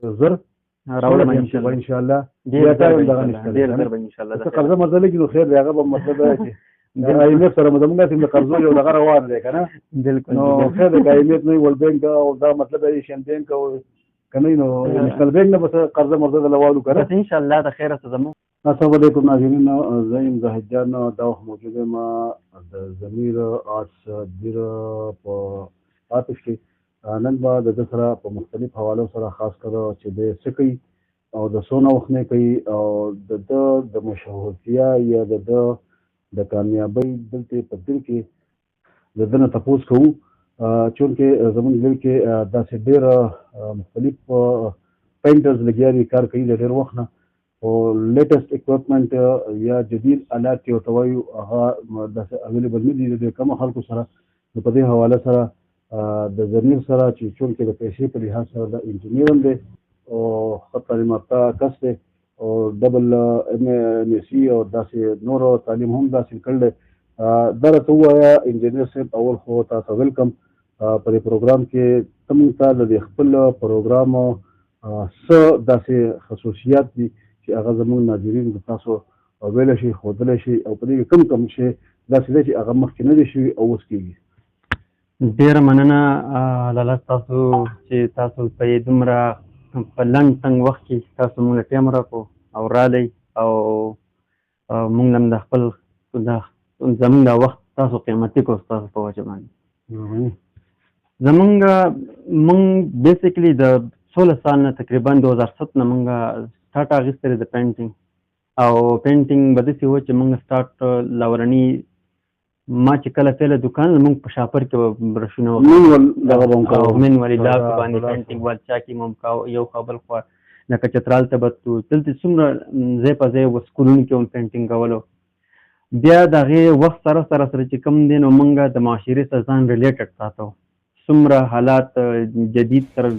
زر راوړم ان شاء الله ډیر زر به ان شاء الله څه قرضه مزه لګي نو خیر دی هغه به مطلب دی چې IMF سره زموږ د قرضو یو دغه روان دی که نه بالکل نو خیر دی که IMF نه وي ورلډ بینک او دا مطلب دی ایشین بینک او که نه وي نو نیشنل بینک نه به څه قرضه مرزه دله واړو که نه ان شاء الله د خیره څه زموږ. السلام علیکم ناظرین، زه یم زاهد جان، دا وخت موجود یم د ضمیر آرټس دیر په آفس کې. نن به د ده سره په مختلف حوالو سره خاص کړه چې دی څه کوي او د څونه وخت نه کوي او د ده د مشهورتیا یا د ده د کامیابۍ دلته په دل کې د ده نه تپوس کوو، چونکې زموږ دل کې داسې ډېر مختلف پینټرز لګیا دي، کار کوي د ډېر وخت نه او لیټسټ اکوپمنټ یا جدید آلات چې ورته وایو هغه داسې اویلیبل نه دي د کمو خلکو سره. نو په دې حواله سره د ضمیر سره چې چونکې د پیسې په لحاظ سره د انجینیر هم دی او ښه تعلیم یافته کس دی او ډبل MSc او داسې نورو تعلیم هم داسې کړی دی. دا راته ووایه انجینیر صاحب، اول خو تاسو ویلکم په دې پروګرام کې. ته موږ ته د خپل پروګرام څه داسې خصوصیات دي چې هغه زموږ ناظرین د تاسو ویلی شي، ښودلی شي او په دې کې کوم شی داسې دی چې هغه مخکې نه دی شوي او اوس کېږي؟ ډېره مننه لاله تاسو چې تاسو په دومره په لنډ تنګ وخت کې تاسو موږ له ټایم راکړو او رالی او موږ هم د خپل زموږ دا وخت تاسو قیمتي کړو ستاسو په وجه باندې. موږ بیسیکلي د 16 سال نه تقریبا 2007 نه موږ سټارټ اخیستی دی د پینټینګ او پینټینګ به داسې و چې موږ سټارټ لاورني ما چې کله پیله دوکان موږ په شاپر کې برشونه مینولي لاک باندې پینټینګ وال چا کې مو کاو یو خبل خوا لکه چترال ته به تلو دلته څومره ځای په ځای سکولونو کې هم پینټینګ کولو. بیا د هغې وخت سره چې کوم دی نو موږ د معاشرې سره ځان ریلیټډ ساتو. څومره حالات جدید سره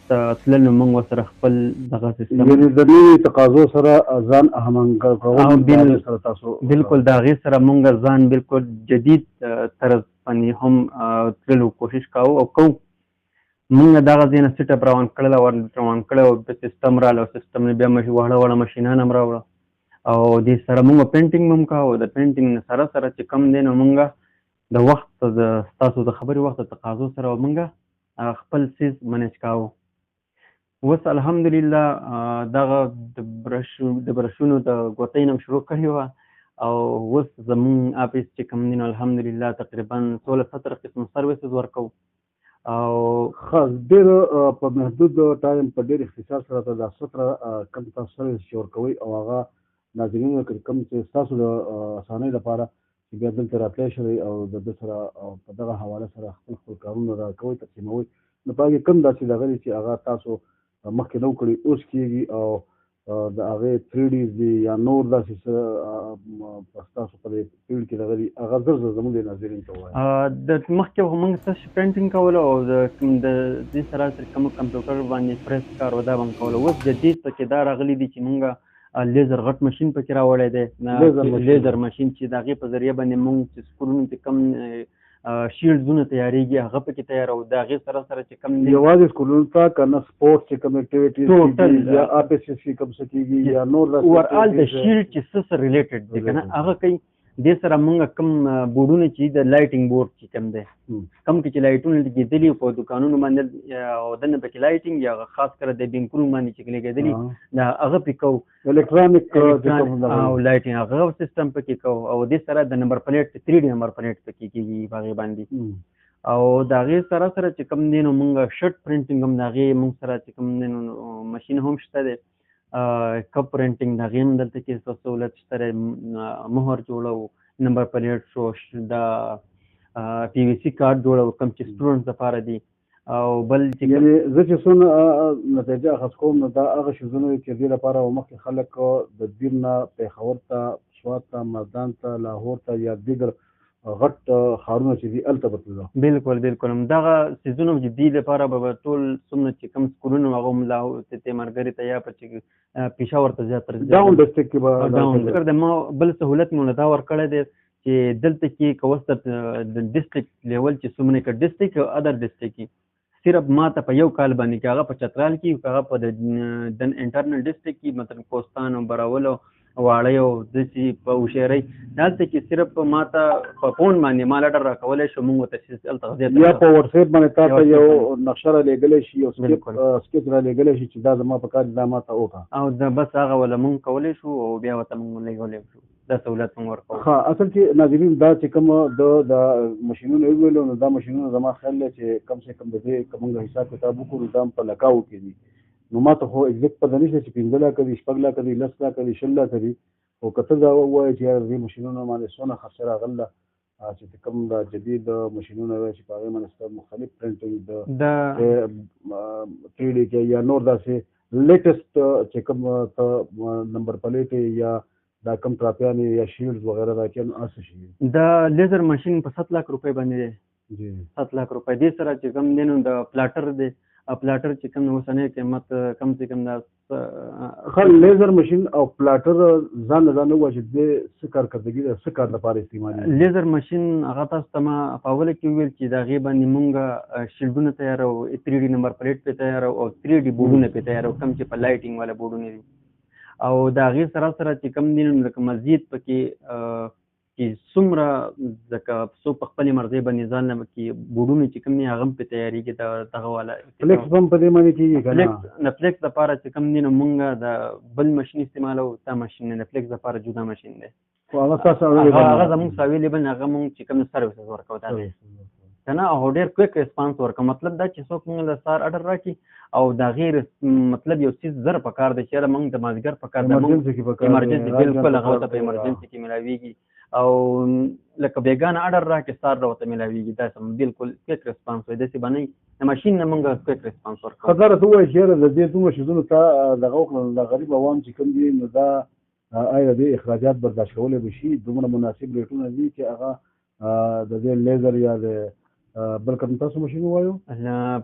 تلل نو موږ ورسره خپل دغه سیستم یعنې د نوي تقاضو سره ځان اهمنګ کول تاسو بالکل د هغې سره موږ ځان بالکل جدید طرز باندې هم تللو کوشش کوو او کوو. موږ دغه ځای نه سیټ اپ روان کړی او سیستم راغلی او سیستم نه بیا وړه مشینان هم راوړه او دې سره موږ پینټینګ هم کوو. د پینټینګ سره چې کوم دی نو موږ د وخت ستاسو د خبرې وخت د تقاضو سره موږ خپل څیز منیج کوو. اوس الحمدلله دغه د برشونو د ګوتۍ نه شروع کړې وه او اوس زموږ آفس چې کوم دی نو الحمدلله تقریبا 16-17 قسم سروسز ورکوو او ډېر په محدود ټایم په ډېر اختصار سره ته دا 17 کم تاسو سروس چې ورکوئ او هغه ناظرینو کوم چې ستاسو د اسانۍ لپاره چې بیا دلته راتلی شئ او د ده سره په دغه حواله سره خپل کارونه راکوئ تقسیموئ نو په هغې کوم داسې دغه دی چې هغه تاسو مخکې نه کړي اوس کېږي او د هغې 3D دي یا نور داسې څه ستاسو په دې فیلډ کې دغه دي هغه زر زموږ د ناظرین ته ووایه. د مخکې موږ ستاسو پینټینګ کولو او د دې سره کوم کمپیوټر باندې پریس کار و دا به هم کولو. اوس جدید پکې دا راغلی دي چې موږ لیزر غټ ماشین پکې راوړی دی، لیزر ماشین چې د هغې په ذریعه باندې موږ چې سکولونو کې کم شیلډزونه تیارېږي هغه پکې تیارو. د هغې سره چې کوم دی یوازې سکولونو ته که نه سپورټس چې کوم اکټیویټیز یا آفیسز کې کوم څه کېږي یا نور اوورآل د شیلډ چې څه سره ریلیټډ دی که نه هغه کوي. دې سره موږ کوم بورډونه چې د لایټینګ بورډ چې کوم دی کوم کې چې لایټونه لګېدلي په دوکانونو باندې او دننه پکې لایټینګ یا خاص کر د بینکونو باندې چې لګېدلي هغه پرې کوو. الکترانیک او لایټینګ هغه سیستم پکې کوو او دې سره د نمبر پلیټ 3D نمبر پلیټ پکې کېږي په هغې باندې او د هغې سره چې کوم دی نو موږ شرټ پرنټینګ هم د هغې موږ سره چې کوم دی نو مشین هم شته دی. کپ پرنټینګ د هغې هم دلته کې سهولت شته دی. مهر جوړوو، نمبر پلیټ شو، د PVC کارډ جوړوو کوم چې سټوډنټس لپاره دي او بل چې زه چې څونه نتیجه اخذ کوم نو دا هغه شیزونه چې دې لپاره مخکې خلک د دیر نه پېښور ته، سوات ته، مردان ته، لاهور ته یا دیګر غټ ښارونه چې دي هلته به تللو. بالکل همدغه څیزونه چې دې لپاره به ټول څومره چې کوم سکولونه هغه هم تیمرګرې ته یا پېښور ته زیاتره ډاون ډسټرکټ کې به ما بل سهولت مو دا ورکړی دی چې دلته کې که اوس د ډسټرکټ لیول چې څومره که ډسټرکټ او ادر ډسټرکټ صرف ما ته په یو کال باندې کې هغه په چترال کې هغه په د انټرنل ډسټرکټ کې مطلب کوستان او براول او واړی او داسې په هوښیارۍ دلته کې صرف ما ته په فون باندې ما لټر راکولی شو موږ ورته هلته یا په واتساپ باندې تا ته یو نقشه رالیږلی شي یو سکیچ رالیږلی شي چې دا زما په کار دا ما ته وکړه او د بس هغه وله موږ کولی شو او بیا ورته موږ لیږلی شو دا سهولت موږ ورکوو. ښه اصل کې ناظرین دا چې کوم د ماشینونه وویلو نو دا ماشینونه زما خیال دی چې کم سے کم د دې که موږ حساب کتاب وکړو دا هم په لکاو کې دي نو ما ته خو اګزیکټ پته نشته چې 15 لاکه دي 6 لاکه دي 10 لاکه دي 20 لاکه دي خو که ته دا ووایې چې یار دې ماشینونو باندې څونه خرچه راغله چې کوم د جدید ماشینونه وایي چې په هغې باندې ستا مختلف پرنټینګ د 3D کې یا نور داسې لیټسټ چې کوم ته نمبر پلیټې یا دا کم ټراپیانې یا شیلډز وغیره دا کې نو هسې شي دا لیزر ماشین په 7 لاک روپۍ باندې دی جی 7 لاک روپۍ دې سره چې کوم دی نو د پلاټر دی پلاټر چې کوم اوسنۍ قیمت کم سے کم دا خل لیزر ماشین او پلاټر ځان نه وایي چې د څه کارکردګي د څه کار لپاره استعمالوي. لیزر ماشین هغه تاسو ته ما په اوله کې ویل چې د هغې باندې مونږ شیلډونه تیارو 3D نمبر پلیټ پې تیارو او 3D بورډونه پې تیارو کوم چې په لایټینګ والا بورډونه دي او د هغې سره سره چې کوم دي نو لکه مزید پکې چې څومره ځکه څوک په خپلې مرضۍ باندې ځان نه کې بورډونه چې کوم دي هغه هم پې تیارېږي دغه والا فلیکس هم په دې باندې کېږي که نه د فلیکس لپاره چې کوم دي نو مونږ د بل ماشین استعمالوو دا ماشین نه د فلیکس لپاره جدا ماشین دی خو هغه ستاسو هغه زموږ اویلیبل هغه مونږ چې کوم سروسز ورکوو دا دی که نه او ډېر کویک ریسپانس ورکوو مطلب دا چې څوک مونږ د سهار اډر راکړي او د هغې مطلب یو څیز زر په کار دی چې یاره مونږ د مازدیګر په کار دی ایمرجنسي بالکل هغه ورته په ایمرجنسي کې میلاویږي او لکه بیګانه اډر راکړي سهار راورته میلاویږي داسې بالکل کویک ریسپانس وایي داسې به نه وي د ماشین نه مونږ کویک ریسپانس ورکوو. ښه دا راته ووایه چې یاره د دې دومره شیزونو ته دغه وکړه د غریب عوام چې کوم دي نو دا آیا د دې اخراجات برداشت کولی به شي دومره مناسب ریټونه دي چې هغه د دې لیزر یا د بل کوم تاسو ماشین ووایو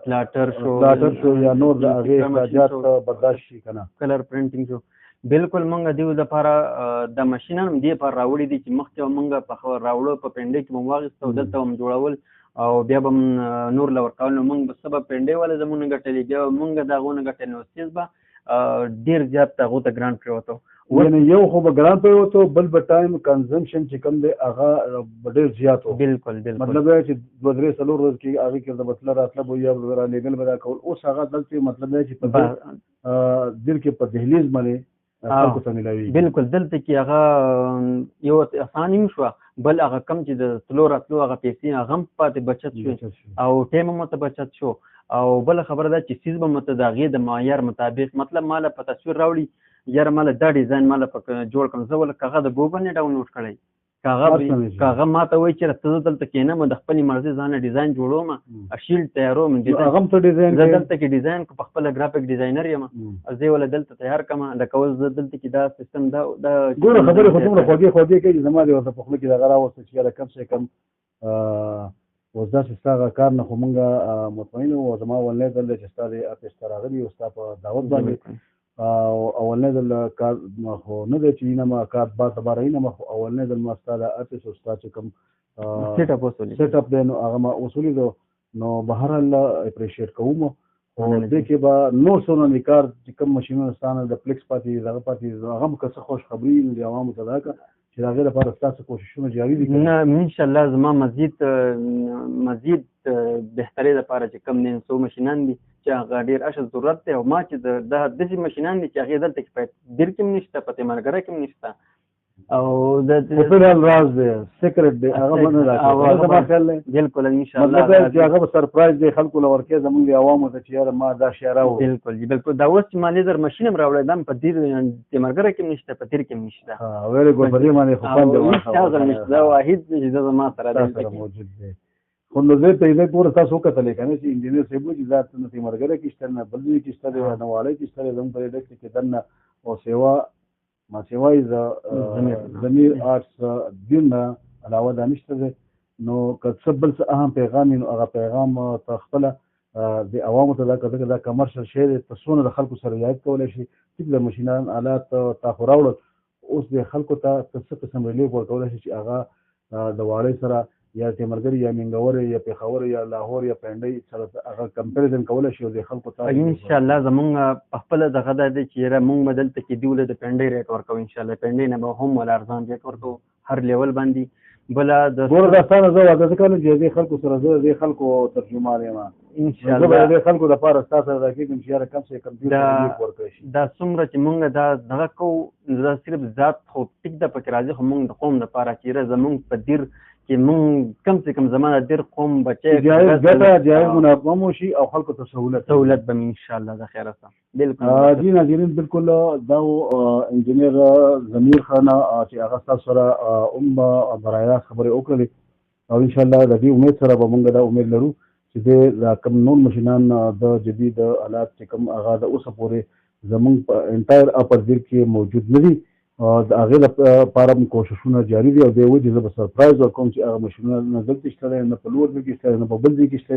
پلاټر شو یا نور د هغې اخراجات برداشت شي که نه کلر پرنټینګ شو بالکل مونږ دیو لپاره د ماشینان هم دې لپاره راوړي دي چې مخکې مونږ په راوړو په پنډۍ کې به مو واخیسته او دلته هم جوړول او بیا به نور له ورکول نو مونږ به څه به پنډۍ والا زموږ نه ګټلې بیا به مونږ د هغو نه ګټل نو څیز به ډېر زیات هغو ته ګران پرېوته یعنې یو خو به ګران پرېوته بل به ټایم کنزمشن چې کوم دی هغه به ډېر زیات و بالکل مطلب دا چې 2-3 څلور ورځ کې هغې کې د بتله راتله به یا رالیږل به دا کول اوس هغه دلته مطلب دا چې په دل کې په دهلیز باندې خلکو ته میلاویږي بالکل دلته کې هغه یو اسانه هم شوه بل هغه کم چې د تلو راتلو هغه پیسې هغه هم پاتې بچت شو او ټایم هم ورته بچت شو او بله خبره ده چې څیز به مته د هغې د معیار مطابق مطلب ماله په تصویر راوړي یاره ماله دا ډیزاین ماله په جوړ کړم زه ولکه هغه د ګوګل نه ډاونلوډ کړی که هغه ما ته وایي چې ته دلته کښېنم د خپلې مرضۍ ځان ډیزاین جوړوم شیلډ تیاروم زه دلته کې ډیزاین په خپله ګرافیک ډیزاینر یم زه یې وله دلته تیار کړم لکه اوس زه دلته کې دا سیستم دا ګوره خبرې خو دومره خوږې کوي چې زما دې ورته په خوله کې دغه راوسته چې یاره کم سے کم اوس داسې ستا هغه کار نه خو مونږ مطمئن وو زما اولنی ځل دی چې ستا د اپیس ته راغلي او ستا په دعوت باندې اولنی ځل کار خو نه دی چې اینه کار بعد دوباره اینه خو اولنی ځل ما ستا د اپیس او ستا چې کوم سیټ اپ دی نو هغه ما وصولیدو نو بهرحال اپریشیټ کوم خو دې کې به نور څونه د کار چې کوم ماشینونه ستا نه د فلیکس پاتې دغه پاتې هغه هم که څه خوش خبري نو د عوامو ته دا کړه چې د هغې لپاره ستاسو کوششونه جاري دي نه انشاءالله زما مزید بهترۍ لپاره چې کوم دي څو ماشینان دي چې هغه ډېر اشد ضرورت دی او ما چې د داسې ماشینان دي چې هغې دلته کې په دیر کې هم نشته په تیمارګره کې هم نشته او د راز دی سیکرټ دی هغه به نه راکړي زما خیال دی بالکل انشاءالله مطلب دا چې هغه به سرپرایز دی خلکو له ورکوي زمونږ عوامو ته چې یاره ما دا شی راوړو بالکل دا اوس چې ما لیزر ماشین هم راوړی دا هم په دیر تیمارګره کې هم نشته په دیر کې هم نشته ویری ګوډ په دې باندې خو خوند دا واحد چې دا زما سره موجود دی خو نو زه ته یې پوره تاسو وکتلی که نه چې انجینر صاحب وایي چې دا نه تیمارګره کې شته نه بل ځای کې شته دی نه واړی کې شته دی زموږ په دې ډک کې دننه او سیوا ما سیوای ضمیر آرټس دین نه علاوه دا نشته دی نو که څه بل څه اهم پیغام نو هغه پیغام ته خپله د عوامو ته دا کمرشل شی دی ته څونه د خلکو سره رعایت کولی شي ټیک د ماشینان آلات تا خو راوړل اوس د خلکو ته څه قسم ریلیف ورکولی شي چې هغه د واړۍ سره یا تیمرګر یا منګور یا پیښور یا لاهور یا پنډۍ سره هغه کمپیریزن کولی شي او د خلکو ته ان شاء الله زمونږ په خپله دغه دا دی چې یاره مونږ به دلته کې دیوله د پنډۍ ریټ ورکوو انشاءالله پنډۍ نه به هم ولا ارزان ریټ ورکوو هر لیول باندې بله د ګوره دا ستا نه زه واده څه کوم چې دې خلکو سره زه دې خلکو ترجمان یم زه به دې خلکو دپاره ستا سره دا کېږم چې یاره کم سے کم ورکړی شي دا څومره چې مونږ دا دغه کوو دا صرف ذات خو ټیک ده پکې راځي خو مونږ د قوم دپاره چې یاره زمونږ په دیر چې مونږ کم سے کم زما د دیر قوم بچی جایز ګټه جایز منافع مو شي او خلکو ته سهولت به مې انشاءالله د خیره سره بالکل جی ناظرین بالکل دا انجینیر ضمیر خان چې هغه ستاسو سره هم برای راست خبرې وکړلې او انشاءالله د دې امید سره به مونږ دا امید لرو چې دا کم نور مشینان د جدید آلات چې کوم هغه د اوسه پورې زمونږ په انټایر اپر دیر کې موجود نه دي د هغې لپاره هم کوششونه جاري دي او دې وجې زه به سرپرایز ورکوم چې هغه مشینونه نه دلته شته دی نه په لوړ ځای کې شته دی نه په بل ځای کې شته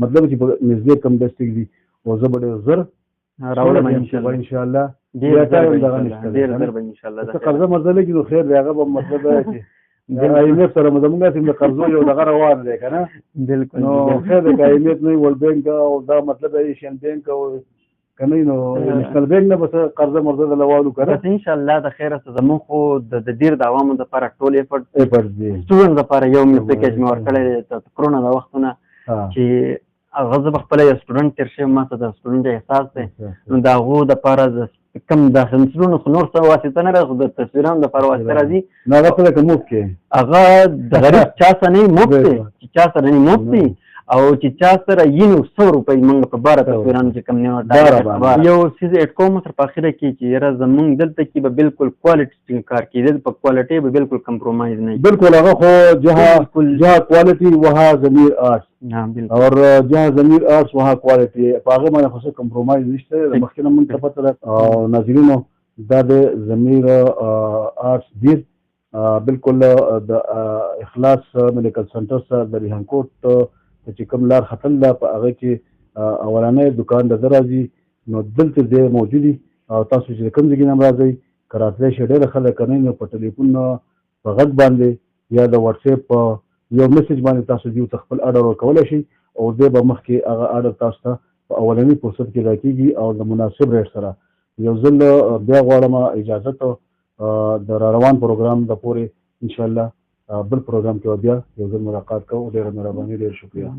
مطلب چې په نږدې کم ډسټرکټ دي او زه به ډېر زر راولم انشاءالله ډېر زر به انشاءالله څه قرضه مرضه لګي نو خیر دی هغه به مطلب دی چې IMF سره زموږ هسې د قرضو یو دغه روان دی که نه بالکل نو خیر دی که IMF نه ورلډ بینک او دا مطلب ایشین بینک او که نه نو نیشنل بینک نه به قرضه مرضه دله واړو که نه بس انشاءالله د خیره څه زمونږ خو د ډېر د عوامو دپاره ټول ایفرټ دی سټوډنټ دپاره یو مې پیکیج مې ورکړی دی د کرونا د وختونه چې هغه زه به خپله یو سټوډنټ تېر شوی ما ته د سټوډنټ احساس دی نو د هغو دپاره کم د خمسلونو خو نور څه واسطه نه راځي خو د تصویرانو دپاره واسطه راځي نو هغه څه لکه مفت کې هغه د غریب چا سره نه مفت دی چې چا سره نه مفت دی او چې چا سره یې نو 100 روپۍ موږ په باره تصویرانو چې کم نه یو څیز اډ کوم تر په اخره کې چې یاره زمونږ دلته کې به بالکل کوالټي کار کېدل په کوالټي به بالکل کمپرومایز نه بالکل هغه خو جهه کوالټي وها ضمیر آرټس اور جهه ضمیر آرټس وها کوالټي په هغه باندې خو څه کمپرومایز نشته مخکې نه مونږ ته پته ده او ناظرینو دا د ضمیر آرټس دیر بالکل د اخلاص میډیکل سنټر سره د ریحانکوټ چې کوم لار ختل ده په هغه کې اولنی دکان د ده راځي نو دلته ځای موجود دي او تاسو چې کوم ځای کې هم راځئ که راتلی شئ ډېره خلک که نه نو په ټلیفون په غږ باندې یا د وټساپ په یو میسج باندې تاسو دیو ته خپل اډر ورکولی شئ او دی به مخکې هغه اډر تاسو ته په اولني فرصت کې راکېږي او د مناسب ریټ سره یو ځل بیا غواړم اجازت د روان پروګرام د پورې انشاءالله بل پروګرام کې بیا یو ځل ملاقات کوو ډېره مهرباني ډېر شکریه